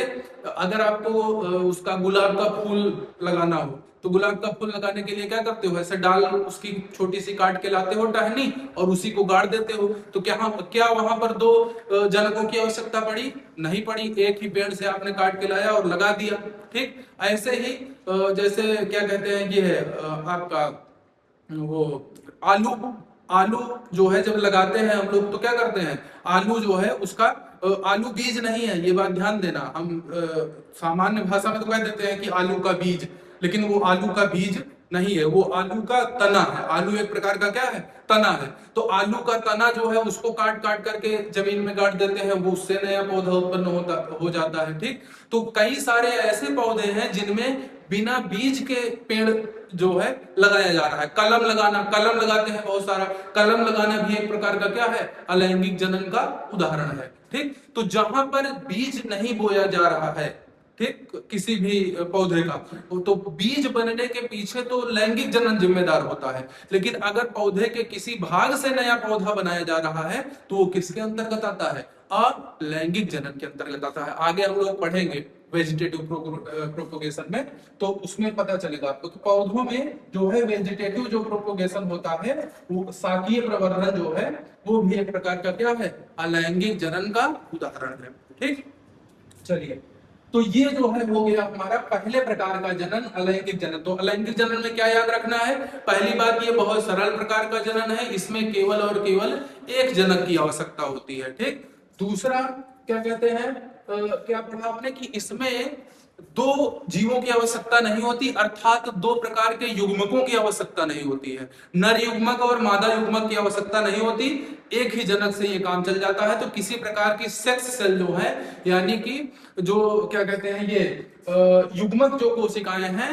अगर आपको उसका गुलाब का फूल लगाना हो तो गुलाब का फूल लगाने के लिए क्या करते हो, ऐसे डाल उसकी छोटी सी काट के लाते हो टहनी और उसी को गाड़ देते हो। तो क्या वहां पर दो जनकों की आवश्यकता पड़ी? नहीं पड़ी, एक ही पेड़ से आपने काट के लाया और लगा दिया, ठीक। ऐसे ही जैसे क्या कहते हैं, ये है आपका वो आलू जो है जब लगाते हैं हम लोग तो क्या करते हैं, आलू जो है उसका आलू बीज नहीं है, ये बात ध्यान देना। हम सामान्य भाषा में तो कह देते हैं कि आलू का बीज, लेकिन वो आलू का बीज नहीं है, वो आलू का तना है। आलू एक प्रकार का क्या है, तना है। तो आलू का तना जो है उसको काट काट करके जमीन में गाड़ देते हैं, वो उससे नया पौधा उत्पन्न हो जाता है, ठीक। तो कई सारे ऐसे पौधे हैं जिनमें बिना बीज के पेड़ जो है लगाया जा रहा है। कलम लगाते हैं बहुत सारा, कलम लगाना भी एक प्रकार का क्या है, अलैंगिक जनन का उदाहरण है, ठीक। तो जहां पर बीज नहीं बोया जा रहा है, ठीक, किसी भी पौधे का। तो बीज बनने के पीछे तो लैंगिक जनन जिम्मेदार होता है, लेकिन अगर पौधे के किसी भाग से नया पौधा बनाया जा रहा है तो वो किसके अंतर्गत आता है? अलैंगिक जनन के अंतर्गत आता है। आगे हम लोग पढ़ेंगे वेजिटेटिव प्रोपोगेशन में, तो उसमें पता चलेगा आपको। तो पौधों में जो है वेजिटेटिव जो प्रोपोगेशन होता है, वो शाकीय प्रवर्धन जो है, वो भी एक प्रकार का क्या है? अलैंगिक जनन का उदाहरण है। ठीक, चलिए, तो ये जो है हो गया हमारा पहले प्रकार का जनन, अलैंगिक जनन। तो अलैंगिक जनन में क्या याद रखना है? पहली बात, ये बहुत सरल प्रकार का जनन है, इसमें केवल और केवल एक जनक की आवश्यकता होती है। ठीक, दूसरा क्या कहते हैं, क्या पढ़ा आपने कि इसमें दो जीवों की आवश्यकता नहीं होती, अर्थात दो प्रकार के युग्मकों की आवश्यकता नहीं होती है। नर युग्मक और मादा युग्मक की आवश्यकता नहीं होती, एक ही जनक से ये काम चल जाता है। तो किसी प्रकार की सेक्स सेल जो है, यानी कि जो क्या कहते हैं ये युग्मक जो कोशिकाएं हैं,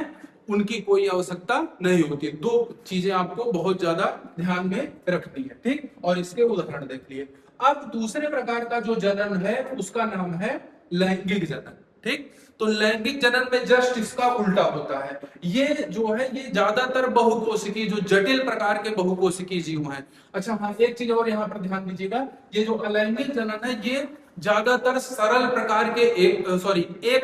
उनकी कोई आवश्यकता नहीं होती। दो चीजें आपको बहुत ज्यादा ध्यान में रखनी है। ठीक, और इसके उदाहरण देख लिए। अब दूसरे प्रकार का जो जनन है उसका नाम है लैंगिक जनन। ठीक, तो लैंगिक जनन में जस्ट इसका उल्टा होता है। ये जो है ये ज्यादातर बहुकोशिकीय, जो जटिल प्रकार के बहुकोशिकीय जीव हैं। अच्छा हाँ, एक चीज और यहाँ पर ध्यान दीजिएगा, ये जो अलैंगिक जनन है ये ज्यादातर सरल प्रकार के एक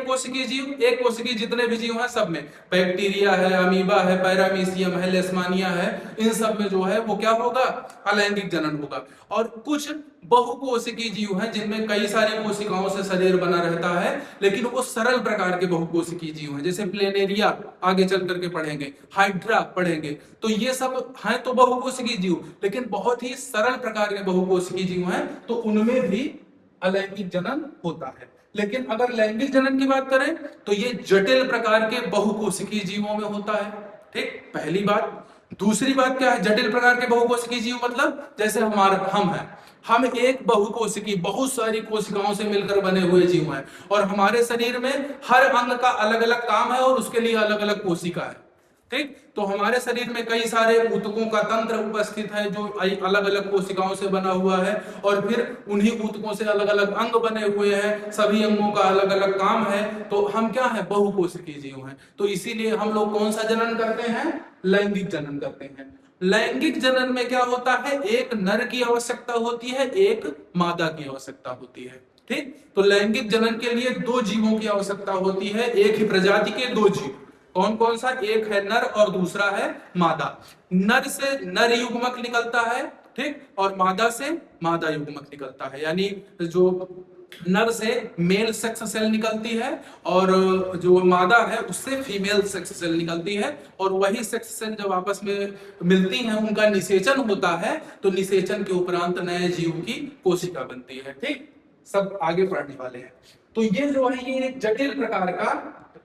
कोशिकीय जीव, एक कोशिकीय जितने भी जीव हैं सब में, बैक्टीरिया है, अमीबा है, पैरामीशियम है, लेशमानिया है, इन सब में जो है वो क्या होगा? अलैंगिक जनन होगा। और कुछ बहुकोशिकीय जीव हैं जिनमें कई सारी कोशिकाओं से शरीर बना रहता है, लेकिन वो सरल प्रकार के बहुकोशिकीय जीव हैं, जैसे प्लेनेरिया आगे चल करके पढ़ेंगे, हाइड्रा पढ़ेंगे। तो ये सब हैं तो बहुकोशिकीय जीव, लेकिन बहुत ही सरल प्रकार के बहुकोशिकीय जीव हैं, तो उनमें भी अलैंगिक जनन होता है। लेकिन अगर लैंगिक जनन की बात करें तो ये जटिल प्रकार के बहुकोशिकीय जीवों में होता है। ठीक, पहली बात। दूसरी बात क्या है? जटिल प्रकार के बहुकोशिकीय जीव मतलब जैसे हम हैं, हम एक बहुकोशिकीय, बहुत सारी कोशिकाओं से मिलकर बने हुए जीव हैं, और हमारे शरीर में हर अंग का अलग अलग काम है और उसके लिए अलग अलग कोशिका है। ठीक, तो हमारे शरीर में कई सारे ऊतकों का तंत्र उपस्थित है जो अलग अलग कोशिकाओं से बना हुआ है, और फिर उन्हीं ऊतकों से अलग अलग अंग बने हुए हैं, सभी अंगों का अलग अलग काम है। तो हम क्या है? बहुकोशिकीय जीव हैं। तो इसीलिए हम लोग कौन सा जनन करते हैं? लैंगिक जनन करते हैं। लैंगिक जनन में क्या होता है? एक नर की आवश्यकता होती है, एक मादा की आवश्यकता होती है। ठीक, तो लैंगिक जनन के लिए दो जीवों की आवश्यकता होती है, एक ही प्रजाति के दो जीव। कौन कौन सा? एक है नर और दूसरा है मादा। नर से नर युग्मक निकलता है, ठीक, और मादा से मादा युग्मक निकलता है। यानी जो नर से मेल सेक्स सेल निकलती है और जो मादा है उससे फीमेल सेक्स सेल निकलती है, और वही सेक्स सेल जब आपस में मिलती हैं उनका निषेचन होता है, तो निषेचन के उपरांत नए जीव की कोशिका बनती है। ठीक, सब आगे पढ़ने वाले हैं। तो ये जो है ये एक जटिल प्रकार का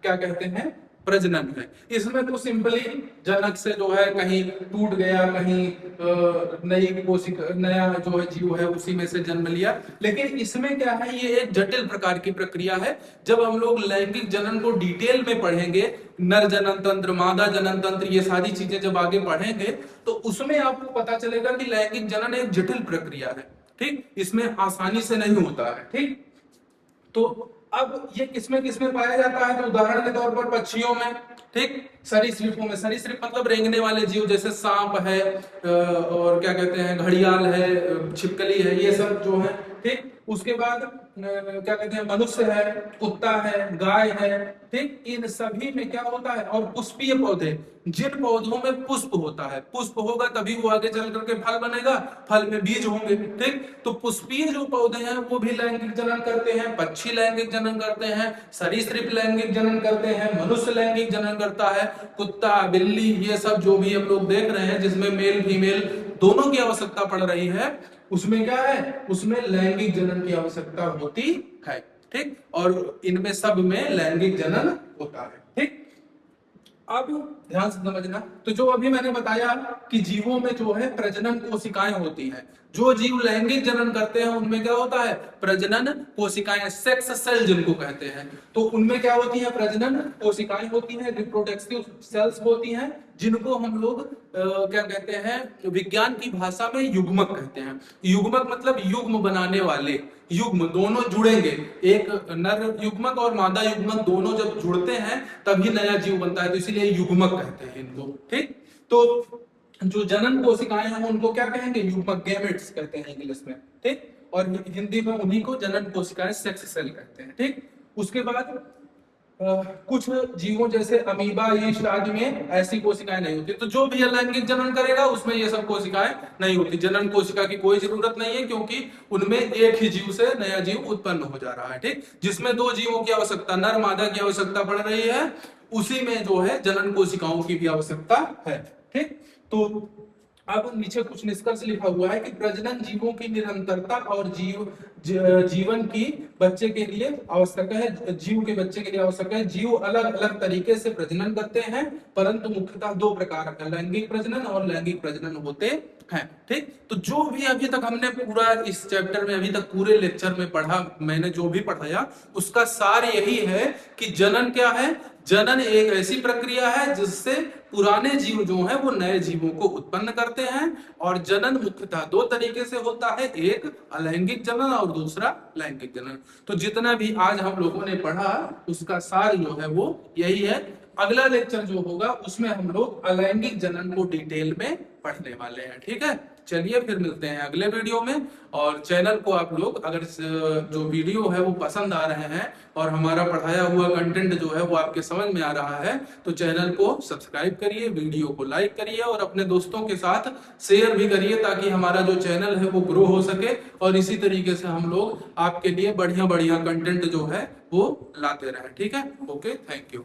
क्या कहते हैं? प्रजनन है। इसमें तो सिंपली जनक से जो है कहीं टूट गया, कहीं नई कोशिका, नया जो है जीव है उसी में से जन्म लिया। लेकिन इसमें क्या है? ये एक जटिल प्रकार की प्रक्रिया है। जब हम लोग लैंगिक जनन को डिटेल में पढ़ेंगे, नर जनन तंत्र, मादा जनन तंत्र, ये सारी चीजें जब आगे पढ़ेंगे तो उसमें आपको पता चलेगा कि लैंगिक जनन एक जटिल प्रक्रिया है। ठीक, इसमें आसानी से नहीं होता है। ठीक, तो अब ये किसमें किसमें पाया जाता है? तो उदाहरण के तौर पर पक्षियों में, ठीक, सरीसृपों में। सरीसृप मतलब रेंगने वाले जीव, जैसे सांप है और क्या कहते हैं घड़ियाल है, छिपकली है, ये सब जो है। ठीक, उसके बाद क्या कहते हैं मनुष्य है, कुत्ता है, गाय है। ठीक, इन सभी में क्या होता है? और पुष्पीय पौधे, जिन पौधों में पुष्प होता है, पुष्प होगा तभी वो आगे चल करके फल बनेगा, फल में बीज होंगे। ठीक, तो पुष्पीय जो पौधे हैं वो भी लैंगिक जनन करते हैं, पक्षी लैंगिक जनन करते हैं, सरीसृप लैंगिक जनन करते हैं, मनुष्य लैंगिक जनन करता है, कुत्ता, बिल्ली, ये सब जो भी हम लोग देख रहे हैं जिसमें मेल फीमेल दोनों की आवश्यकता पड़ रही है, उसमें क्या है? उसमें लैंगिक जनन की आवश्यकता होती है। ठीक, और इनमें सब में लैंगिक जनन होता है। ठीक, अब ध्यान से समझना। तो जो अभी मैंने बताया कि जीवों में जो है प्रजनन कोशिकाएं होती हैं, जो जीव लैंगिक जनन करते हैं उनमें क्या होता है? प्रजनन कोशिकाएं, सेक्स सेल जिनको कहते हैं। तो उनमें क्या होती है? प्रजनन कोशिकाएं होती हैं, रिप्रोडक्टिव सेल्स होती हैं, जिनको हम लोग क्या कहते हैं, विज्ञान की भाषा में युग्मक कहते हैं। युग्मक मतलब युग्म बनाने वाले, युग्म दोनों जुड़ेंगे, एक नर युग्मक और मादा युग्मक दोनों जब जुड़ते हैं तभी नया जीव बनता है, तो इसीलिए युग्मक कहते हैं इनको। ठीक, तो जो जनन कोशिकाएं हैं उनको क्या कहेंगे, युग्मक, गैमेट्स कहते हैं इंग्लिश में। ठीक, और हिंदी में उन्हीं को जनन कोशिकाएं, सेक्स सेल कहते हैं। ठीक, उसके बाद कुछ जीवों जैसे अमीबा, यीस्ट आदि में ऐसी कोशिकाएं नहीं होती, तो जो भी अलैंगिक जनन करेगा उसमें ये सब कोशिकाएं नहीं होती। जनन कोशिका की कोई जरूरत नहीं है, क्योंकि उनमें एक ही जीव से नया जीव उत्पन्न हो जा रहा है। ठीक, जिसमें दो जीवों की आवश्यकता, नर मादा की आवश्यकता पड़ रही है, उसी में जो है जनन कोशिकाओं की भी आवश्यकता है। ठीक, तो अब नीचे कुछ निष्कर्ष लिखा हुआ है कि प्रजनन जीवों की निरंतरता और जीवन की बच्चे के लिए आवश्यक है, जीव के बच्चे के लिए आवश्यक है। जीव अलग अलग तरीके से प्रजनन करते हैं, परंतु मुख्यतः दो प्रकार का, लैंगिक प्रजनन और लैंगिक प्रजनन होते हैं। ठीक, तो जो भी अभी तक हमने पूरा इस चैप्टर में, अभी तक पूरे लेक्चर में पढ़ा, मैंने जो भी पढ़ाया उसका सार यही है कि जनन क्या है। जनन एक ऐसी प्रक्रिया है जिससे पुराने जीव जो हैं वो नए जीवों को उत्पन्न करते हैं, और जनन मुख्यतः दो तरीके से होता है, एक अलैंगिक जनन और दूसरा लैंगिक जनन। तो जितना भी आज हम लोगों ने पढ़ा उसका सार जो है वो यही है। अगला लेक्चर जो होगा उसमें हम लोग अलैंगिक जनन को डिटेल में पढ़ने वाले हैं। ठीक है, चलिए फिर मिलते हैं अगले वीडियो में। और चैनल को आप लोग अगर जो वीडियो है वो पसंद आ रहे हैं और हमारा पढ़ाया हुआ कंटेंट जो है वो आपके समझ में आ रहा है, तो चैनल को सब्सक्राइब करिए, वीडियो को लाइक करिए और अपने दोस्तों के साथ शेयर भी करिए, ताकि हमारा जो चैनल है वो ग्रो हो सके और इसी तरीके से हम लोग आपके लिए बढ़िया बढ़िया कंटेंट जो है वो लाते रहें। ठीक है, ओके, थैंक यू।